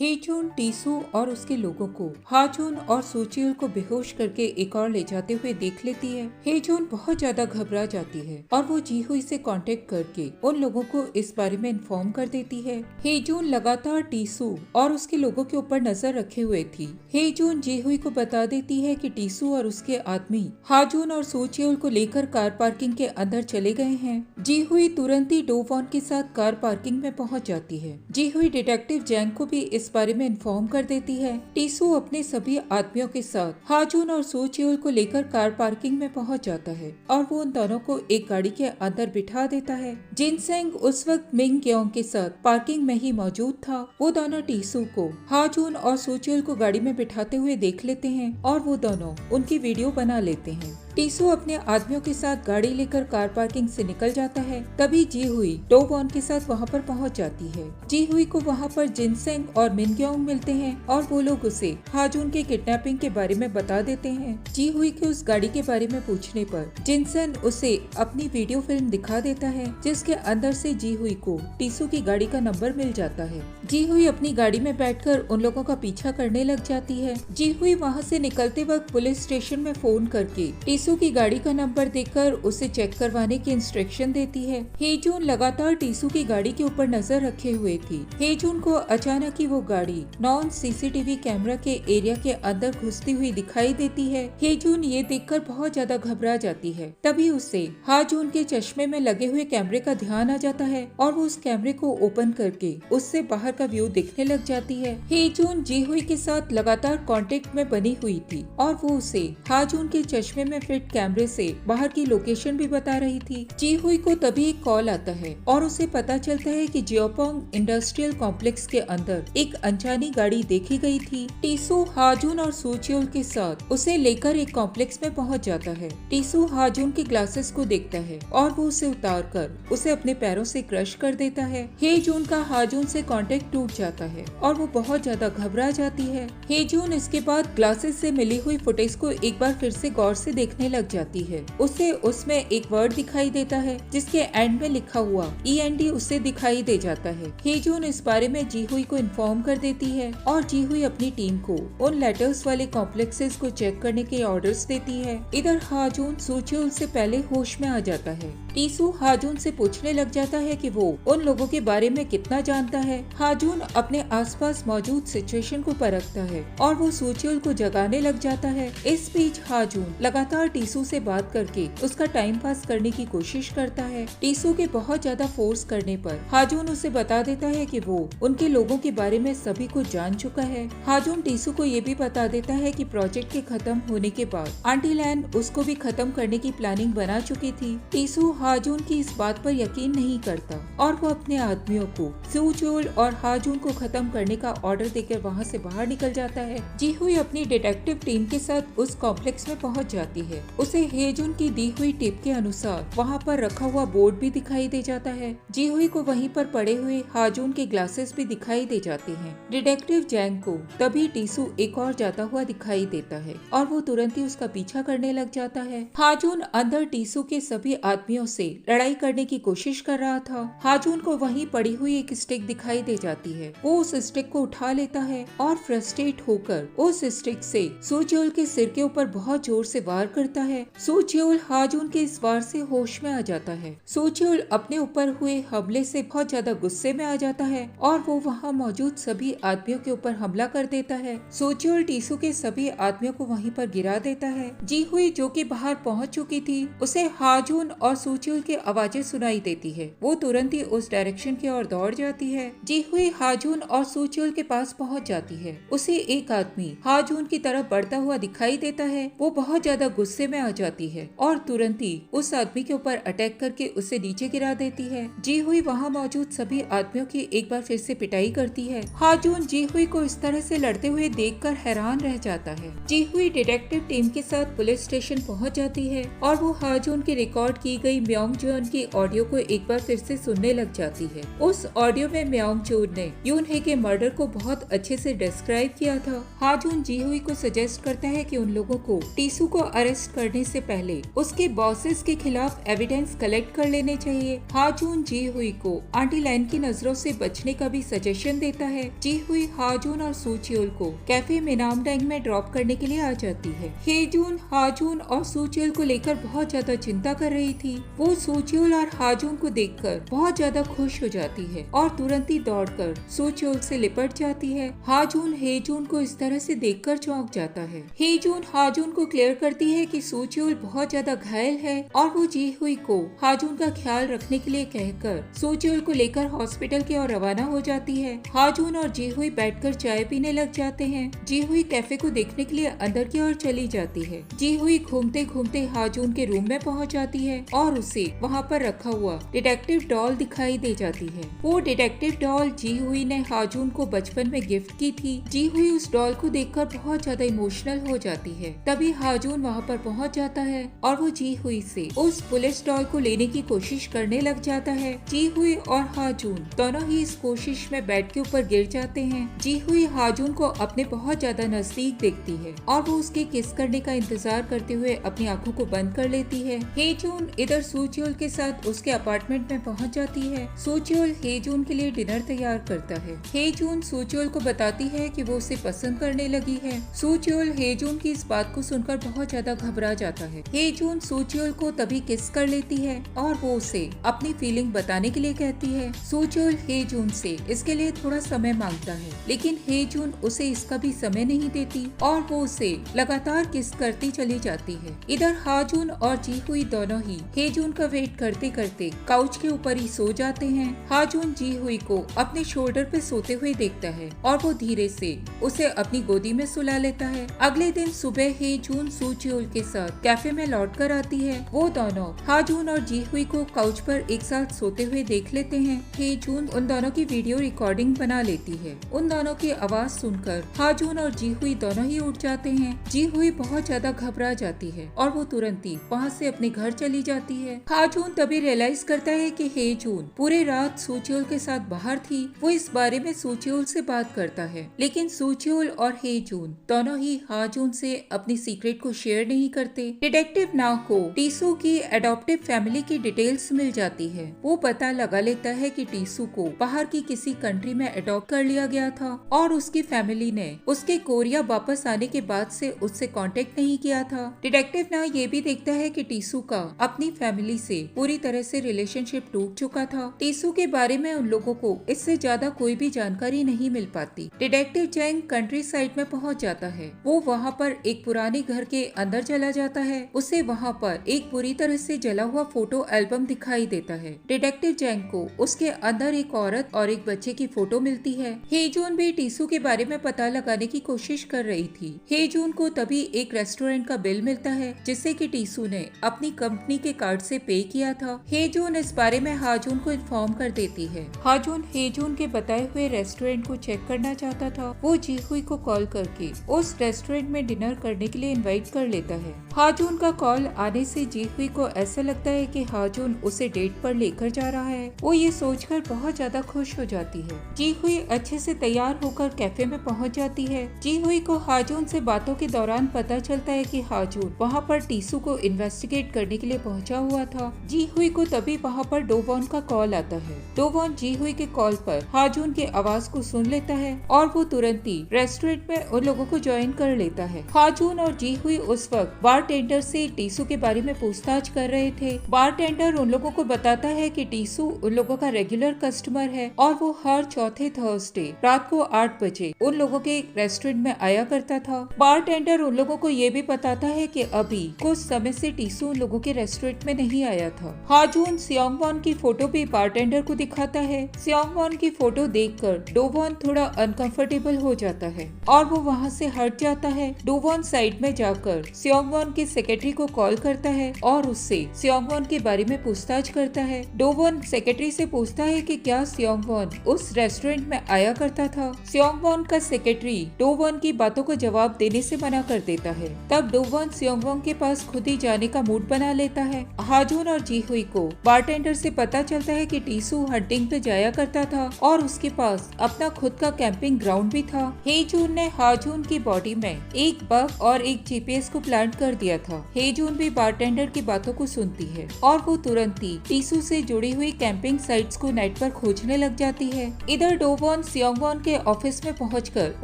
हेजून tissue और उसके लोगों को हाजून और सोचियल को बेहोश करके एक और ले जाते हुए देख लेती है। हेजून बहुत ज्यादा घबरा जाती है और वो जीहुई से कांटेक्ट करके उन लोगों को इस बारे में इन्फॉर्म कर देती है। हेजून लगातार टीसू और उसके लोगों के ऊपर नजर रखे हुए थी। हेजून जीहुई को बता देती है कि टीसू और उसके आदमी हाजून और सोचियल को लेकर कार पार्किंग के अंदर चले गए हैं। जीहुई तुरंत ही डोवॉन के साथ कार पार्किंग में पहुंच जाती है। जीहुई डिटेक्टिव जैंग को भी इस बारे में इन्फॉर्म कर देती है। टीसू अपने सभी आदमियों के साथ हाजून और सोचियोल को लेकर कार पार्किंग में पहुंच जाता है और वो उन दोनों को एक गाड़ी के अंदर बिठा देता है। जिनसेंग उस वक्त मिंग ग्योंग के साथ पार्किंग में ही मौजूद था। वो दोनों टीसू को हाजून और सोचियोल को गाड़ी में बिठाते हुए देख लेते हैं और वो दोनों उनकी वीडियो बना लेते हैं। टीसू अपने आदमियों के साथ गाड़ी लेकर कार पार्किंग से निकल जाता है। तभी जीहुई डोवॉन के साथ वहाँ पर पहुँच जाती है। जीहुई को वहाँ पर जिनसेंग और मिनग्योंग मिलते हैं और वो लोग उसे हाजून के किडनैपिंग के बारे में बता देते हैं। जीहुई के उस गाड़ी के बारे में पूछने पर जिनसेंग उसे अपनी वीडियो फिल्म दिखा देता है, जिसके अंदर से जीहुई को टीसू की गाड़ी का नंबर मिल जाता है। जीहुई अपनी गाड़ी में बैठकर उन लोगों का पीछा करने लग जाती है। जीहुई वहाँ से निकलते वक्त पुलिस स्टेशन में फोन करके टीसू की गाड़ी का नंबर देकर उसे चेक करवाने की इंस्ट्रक्शन देती है। हेजून लगातार टीसू की गाड़ी के ऊपर नजर रखे हुए थी। हेजून को अचानक ही वो गाड़ी नॉन सीसीटीवी कैमरा के एरिया के अंदर घुसती हुई दिखाई देती है। हेजून ये देखकर बहुत ज्यादा घबरा जाती है। तभी उसे हाजून के चश्मे में लगे हुए कैमरे का ध्यान आ जाता है और वो उस कैमरे को ओपन करके उससे बाहर का व्यू देखने लग जाती है। हेजून जीहुई के साथ लगातार कांटेक्ट में बनी हुई थी और वो उसे हाजून के चश्मे में फिट कैमरे से बाहर की लोकेशन भी बता रही थी। जीहुई को तभी एक कॉल आता है और उसे पता चलता है कि जियोपोंग इंडस्ट्रियल कॉम्प्लेक्स के अंदर एक अनजानी गाड़ी देखी गई थी। टीसू हाजून और सोचियोल के साथ उसे लेकर एक कॉम्प्लेक्स में पहुंच जाता है। टीसू हाजून के ग्लासेस को देखता है और वो उसे उतार कर उसे अपने पैरों से क्रश कर देता है। हेजून का हाजून से कांटेक्ट टूट जाता है और वो बहुत ज्यादा घबरा जाती है। हेजून इसके बाद ग्लासेस से मिली हुई फुटेज को एक बार फिर से गौर से देखने लग जाती है। उसे उसमें एक वर्ड दिखाई देता है जिसके एंड में लिखा हुआ END उसे दिखाई दे जाता है। हेजून इस बारे में जीहुई को इन्फॉर्म कर देती है और जीहुई अपनी टीम को उन लेटर्स वाले कॉम्प्लेक्सेस को चेक करने के ऑर्डर्स देती है। इधर हाजून सोचियोल से पहले होश में आ जाता है। टीसू हाजून से पूछने लग जाता है कि वो उन लोगों के बारे में कितना जानता है। हाजून अपने आसपास मौजूद सिचुएशन को परखता है और वो सोचियोल को जगाने लग जाता है। इस बीच हाजून लगातार टीसू से बात करके उसका टाइम पास करने की कोशिश करता है। टीसू के बहुत ज्यादा फोर्स करने पर हाजून उसे बता देता है कि वो उनके लोगों के बारे में सभी कुछ जान चुका है। हाजून टीसू को ये भी बता देता है कि प्रोजेक्ट के खत्म होने के बाद आंटी लैन उसको भी खत्म करने की प्लानिंग बना चुकी थी। टीसू हाजून की इस बात पर यकीन नहीं करता और वो अपने आदमियों को सोचियोल और हाजून को खत्म करने का ऑर्डर देकर वहाँ से बाहर निकल जाता है। जीहुई अपनी डिटेक्टिव टीम के साथ उस कॉम्प्लेक्स में पहुँच जाती है। उसे हेजून की दी हुई टिप के अनुसार वहाँ पर रखा हुआ बोर्ड भी दिखाई दे जाता है। जीहुई को वहीं पर पड़े हुए हाजून के ग्लासेस भी दिखाई दे जाते हैं। डिटेक्टिव जैंग को तभी टीसू एक और जाता हुआ दिखाई देता है और वो तुरंत ही उसका पीछा करने लग जाता है। हाजून अंदर टीसू के सभी आदमियों से लड़ाई करने की कोशिश कर रहा था। हाजून को वहीं पड़ी हुई एक स्टिक दिखाई दे जाती है। वो उस स्टिक को उठा लेता है और फ्रस्ट्रेट होकर उस स्टिक से सोचियोल के सिर के ऊपर बहुत जोर से वार करता है। सोचियोल हाजून के इस वार से होश में आ जाता है। सोचियोल अपने ऊपर हुए हमले से बहुत ज्यादा गुस्से में आ जाता है और वो वहाँ मौजूद सभी आदमियों के ऊपर हमला कर देता है। सोचियोल टीसू के सभी आदमियों को वहीं पर गिरा देता है। जीहुई जो कि बाहर पहुँच चुकी थी, उसे हाजून और सोचियोल की आवाजें सुनाई देती है। वो तुरंत ही उस डायरेक्शन की ओर दौड़ जाती है। जीहुई हाजून और सोचियोल के पास पहुँच जाती है। उसे एक आदमी हाजून की तरफ बढ़ता हुआ दिखाई देता है। वो बहुत ज्यादा गुस्से में आ जाती है और तुरंत ही उस आदमी के ऊपर अटैक करके उसे नीचे गिरा देती है। जीहुई वहाँ मौजूद सभी आदमियों की एक बार फिर से पिटाई करती है। हाजून जीहुई को इस तरह से लड़ते हुए देखकर हैरान रह जाता है। जीहुई डिटेक्टिव टीम के साथ पुलिस स्टेशन पहुँच जाती है और वो हाजून की रिकॉर्ड की गई म्योंगजोन की ऑडियो को एक बार फिर से सुनने लग जाती है। उस ऑडियो में म्योंगजोन ने यूनहे के मर्डर को बहुत अच्छे से डिस्क्राइब किया था। हाजून जीहुई को सजेस्ट करता है कि उन लोगों को टीसू को अरेस्ट अरेस्ट करने से पहले उसके बॉसेस के खिलाफ एविडेंस कलेक्ट कर लेने चाहिए। हाजून जी हुई को आंटी लैन की नजरों से बचने का भी सजेशन देता है। जी हुई हाजून और सूचियोल को कैफे मेनामडैंग में ड्रॉप करने के लिए आ जाती है। हेजून हाजून और सूचियोल को लेकर बहुत ज्यादा चिंता कर रही थी। वो सूचियोल और हाजून को देखकर बहुत ज्यादा खुश हो जाती है और तुरंत ही दौड़कर सूचियोल से लिपट जाती है। हाजून हेजून को इस तरह से देखकर चौंक जाता है। हेजून हाजून को क्लियर करती है कि सूचियोल बहुत ज्यादा घायल है और वो जी हुई को हाजून का ख्याल रखने के लिए कहकर सूचियोल को लेकर हॉस्पिटल की ओर रवाना हो जाती है। हाजून और जी हुई बैठकर चाय पीने लग जाते हैं। जी हुई कैफे को देखने के लिए अंदर की ओर चली जाती है। जी हुई घूमते घूमते हाजून के रूम में पहुंच जाती है और उसे वहां पर रखा हुआ डिटेक्टिव डॉल दिखाई दे जाती है। वो डिटेक्टिव डॉल जी हुई ने हाजून को बचपन में गिफ्ट की थी। जी हुई उस डॉल को देखकर बहुत ज्यादा इमोशनल हो जाती है। तभी हाजून वहाँ पर पहुँच जाता है और वो जी हुई से उस पुलिस डॉल को लेने की कोशिश करने लग जाता है। जी हुई और हाजून दोनों ही इस कोशिश में बेड के ऊपर गिर जाते हैं। जी हुई हाजून को अपने बहुत ज्यादा नजदीक देखती है और वो उसके किस करने का इंतजार करते हुए अपनी आंखों को बंद कर लेती है। हेजून इधर सूचियोल के साथ उसके अपार्टमेंट में पहुंच जाती है। सूचियोल हेजून के लिए डिनर तैयार करता है। हेजून सूचियोल को बताती है कि वो उसे पसंद करने लगी है। सूचियोल हेजून की इस बात को सुनकर बहुत ज्यादा घबरा जाता है। हेजून सूचियोल को तभी किस कर लेती है और वो उसे अपनी फीलिंग बताने के लिए कहती है। सूचियोल हेजून से इसके लिए थोड़ा समय मांगता है, लेकिन हेजून उसे इसका भी समय नहीं देती और वो उसे लगातार किस करती चली जाती है। इधर हाजून और जी हुई दोनों ही हेजून का वेट करते करते काउच के ऊपर ही सो जाते हैं। हाजून जी हुई को अपने शोल्डर पे सोते हुए देखता है और वो धीरे से उसे अपनी गोदी में सुला लेता है। अगले दिन सुबह हेजून सूचियोल के साथ कैफे में लौट कर आती है। वो दोनों हाजून और जी हुई को काउच पर एक साथ सोते हुए देख लेते हैं। हेजून उन दोनों की वीडियो रिकॉर्डिंग बना लेती है। उन दोनों की आवाज सुनकर हाजून और जी हुई दोनों ही उठ जाते हैं। जी हुई बहुत ज्यादा घबरा जाती है और वो तुरंत ही वहाँ से अपने घर चली जाती है। हाजून तभी रियलाइज करता है कि हेजून पूरे रात सूचियोल के साथ बाहर थी। वो इस बारे में सूचियोल से बात करता है, लेकिन सूचियोल और हेजून दोनों ही हाजून से अपनी सीक्रेट को शेयर नहीं करते। डिटेक्टिव नाव को टीसू की एडॉप्टिव फैमिली की डिटेल्स मिल जाती है। वो पता लगा लेता है कि टीसू को बाहर की किसी कंट्री में अडॉप्ट कर लिया गया था और उसकी फैमिली ने उसके कोरिया वापस आने के बाद से उससे कांटेक्ट नहीं किया था। डिटेक्टिव ना ये भी देखता है कि टीसू का अपनी फैमिली से पूरी तरह से रिलेशनशिप टूट चुका था। टीसू के बारे में उन लोगों को इससे ज्यादा कोई भी जानकारी नहीं मिल पाती। डिटेक्टिव चैंग कंट्री साइड में पहुंच जाता है। वो वहाँ पर एक पुराने घर के अंदर चला जाता है। उसे वहाँ पर एक पूरी तरह से जला हुआ फोटो एल्बम दिखाई देता है। डिटेक्टिव चैंग को उसके अंदर एक औरत और एक बच्चे की फोटो मिलती है। हेजून भी टीसू के बारे में पता लगाने की कोशिश कर रही थी। हेजून को तभी एक रेस्टोरेंट का बिल मिलता है जिससे कि टीसू ने अपनी कंपनी के कार्ड से पे किया था। हेजून इस बारे में हाजून को इन्फॉर्म कर देती है। हाजून हेजून के बताए हुए रेस्टोरेंट को चेक करना चाहता था। वो जी हुई को कॉल करके उस रेस्टोरेंट में डिनर करने के लिए इनवाइट कर लेता है। हाजून का कॉल आने से जी हुई को ऐसा लगता है कि हाजून उसे डेट पर लेकर जा रहा है। वो ये सोचकर बहुत ज्यादा खुश हो जाती है। जी हुई अच्छे से तैयार होकर कैफे में पहुंच जाती है। जी हुई को हाजून से बातों के दौरान पता चलता है कि हाजून वहाँ पर टीसू को इन्वेस्टिगेट करने के लिए पहुंचा हुआ था। जी हुई को तभी वहाँ पर डोवॉन का कॉल आता है। डोवॉन जी हुई के कॉल पर हाजून की आवाज को सुन लेता है और वो तुरंत ही रेस्टोरेंट में उन लोगों को ज्वाइन कर लेता है। हाजून और जी हुई उस वक्त बारटेंडर से टीसू के बारे में पूछताछ कर रहे थे। बारटेंडर उन लोगों को बताता है कि टीसू उन लोगों का रेगुलर कस्टमर है और वो हर चौथे थर्सडे रात को 8 बजे उन लोगों के रेस्टोरेंट में आया करता था। बारटेंडर उन लोगों को ये भी बताता है कि अभी कुछ समय से टीसू उन लोगों के रेस्टोरेंट में नहीं आया था। हाजून सियोंगवॉन की फोटो भी बारटेंडर को दिखाता है। सियोंगवॉन की फोटो देखकर डोवॉन थोड़ा अनकंफर्टेबल हो जाता है और वो वहाँ से हट जाता है। डोवॉन साइड में जाकर सियोंगवॉन के सेक्रेटरी को कॉल करता है और उससे सियोंगवॉन के बारे में पूछताछ करता है। डोवॉन सेक्रेटरी से पूछता है कि क्या सियोंगवॉन उस रेस्टोरेंट में आया करता था। सियोंगवॉन का सेक्रेटरी डोवॉन की बातों को जवाब देने से मना कर देता है। तब डोवॉन सियोंगवॉन के पास खुद ही जाने का मूड बना लेता है। हाजून और जी हुई को बारटेंडर से पता चलता है कि टीसू हंटिंग पे जाया करता था और उसके पास अपना खुद का कैंपिंग ग्राउंड भी था। हेजून ने हाजून की बॉडी में एक बग और एक जीपीएस को प्लांट कर दिया था। हेजून भी बारटेंडर की बातों को सुनती है और वो तुरंत ही टीसू से जुड़ी हुई कैंपिंग साइट्स को नेट पर खोजने लग जाती है। इधर डोवॉन सियोंगवॉन के ऑफिस में पहुंचकर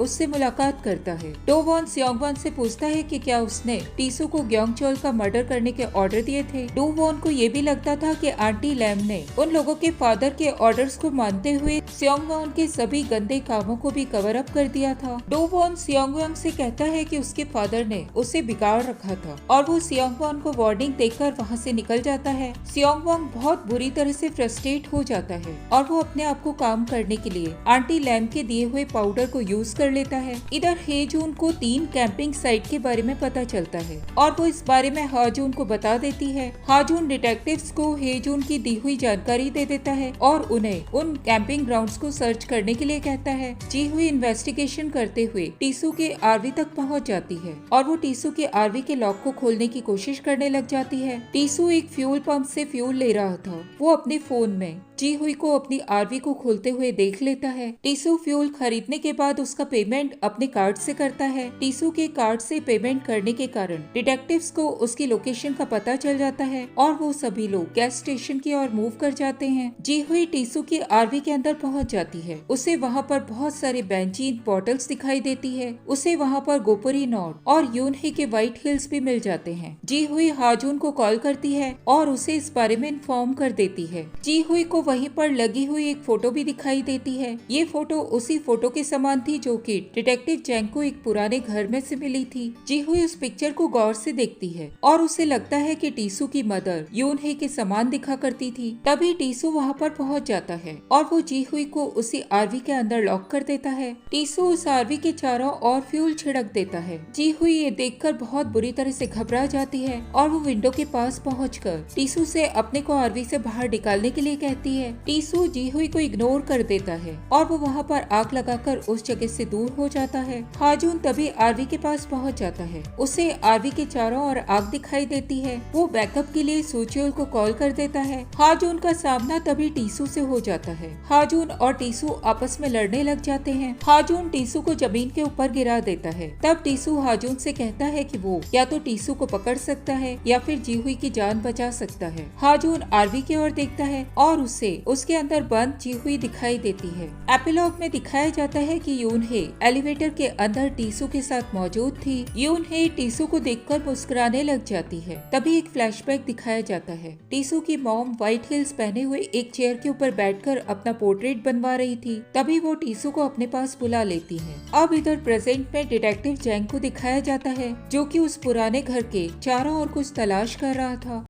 उससे मुलाकात करता है। डोवॉन सियोंगवॉन से पूछता है कि क्या उसने टीसू को ग्योंगचोल का मर्डर करने के ऑर्डर दिए थे। डोवॉन को ये भी लगता था कि आंटी लैम ने उन लोगों के फादर के ऑर्डर्स को मानते हुए सियोंगवॉन के सभी गंदे कामों को भी कवर अप कर दिया था। डोवॉन सियोंगवॉन से कहता है कि उसके फादर ने उसे बिगाड़ रखा था और वो सियोंगवॉन को वार्निंग देकर वहाँ से निकल जाता है। सियोंगवॉन बहुत बुरी तरह से फ्रस्ट्रेट हो जाता है और वो अपने आप को काम करने के लिए आंटी लैम के दिए हुए पाउडर को यूज कर लेता है। इधर हेजून को 3 कैंपिंग साइट के बारे में पता चलता है और वो इस बारे में हाजून को बता देती है। हाजून डिटेक्टिव्स को हेजून की दी हुई जानकारी दे देता है और उन्हें उन कैंपिंग ग्राउंड्स को सर्च करने के लिए कहता है। जी हुई इन्वेस्टिगेशन करते हुए टीसू के आरवी तक पहुंच जाती है और वो टीसू के आरवी के लॉक को खोलने की कोशिश करने लग जाती है। टीसू एक फ्यूल पंप से फ्यूल ले रहा था। वो अपने फोन में जी हुई को अपनी आरवी को खोलते हुए देख लेता है। टीसू फ्यूल खरीदने के बाद उसका पेमेंट अपने कार्ड से करता है। टीसू के कार्ड से पेमेंट करने के कारण डिटेक्टिव्स को उसकी लोकेशन का पता चल जाता है और वो सभी लोग गैस स्टेशन की ओर मूव कर जाते हैं। जी हुई टीसू की आरवी के अंदर पहुंच जाती है। उसे वहाँ पर बहुत सारे बेंजीन बॉटल्स दिखाई देती है। उसे वहाँ पर गोपुरी नॉट और यूनहे के व्हाइट हिल्स भी मिल जाते हैं। जी हुई हाजून को कॉल करती है और उसे इस बारे में इन्फॉर्म कर देती है। जी हुई को वहीं पर लगी हुई एक फोटो भी दिखाई देती है। ये फोटो उसी फोटो के समान थी जो कि डिटेक्टिव जैंग को एक पुराने घर में से मिली थी। जी हुई उस पिक्चर को गौर से देखती है और उसे लगता है कि टीसू की मदर यूनहे के समान दिखा करती थी। तभी टीसू वहाँ पर पहुँच जाता है और वो जी हुई को उसी आरवी के अंदर लॉक कर देता है। टीसू उस आरवी के चारों ओर फ्यूल छिड़क देता है। जी हुई ये देखकर बहुत बुरी तरह से घबरा जाती है और वो विंडो के पास पहुंचकर टीसू से अपने को आरवी से बाहर निकालने के लिए कहती है। टीसू जी हुई को इग्नोर कर देता है और वो वहाँ पर आग लगाकर उस जगह से दूर हो जाता है। हाजून तभी आरवी के पास पहुँच जाता है। उसे आरवी के चारों ओर आग दिखाई देती है। वो बैकअप के लिए सूचियोल को कॉल कर देता है। हाजून का सामना तभी टीसू से हो जाता है। हाजून और टीसू आपस में लड़ने लग जाते हैं। हाजून टीसू को जमीन के ऊपर गिरा देता है। तब टीसू हाजून से कहता है कि वो या तो टीसू को पकड़ सकता है या फिर जी हुई की जान बचा सकता है। हाजून आरवी की ओर देखता है और उसे उसके अंदर बंद जी हुई दिखाई देती है। एपिलॉग में दिखाया जाता है कि यूनहे एलिवेटर के अंदर टीसू के साथ मौजूद थी। यूनहे टीसू को देखकर मुस्कुराने लग जाती है। तभी एक फ्लैशबैक दिखाया जाता है। टीसू की मॉम व्हाइट हिल्स पहने हुए एक चेयर के ऊपर बैठकर अपना पोर्ट्रेट बनवा रही थी। तभी वो टीसू को अपने पास बुला लेती है। अब इधर प्रेजेंट में डिटेक्टिव जैंग को दिखाया जाता है जो कि उस पुराने घर के चारों ओर कुछ तलाश कर रहा था।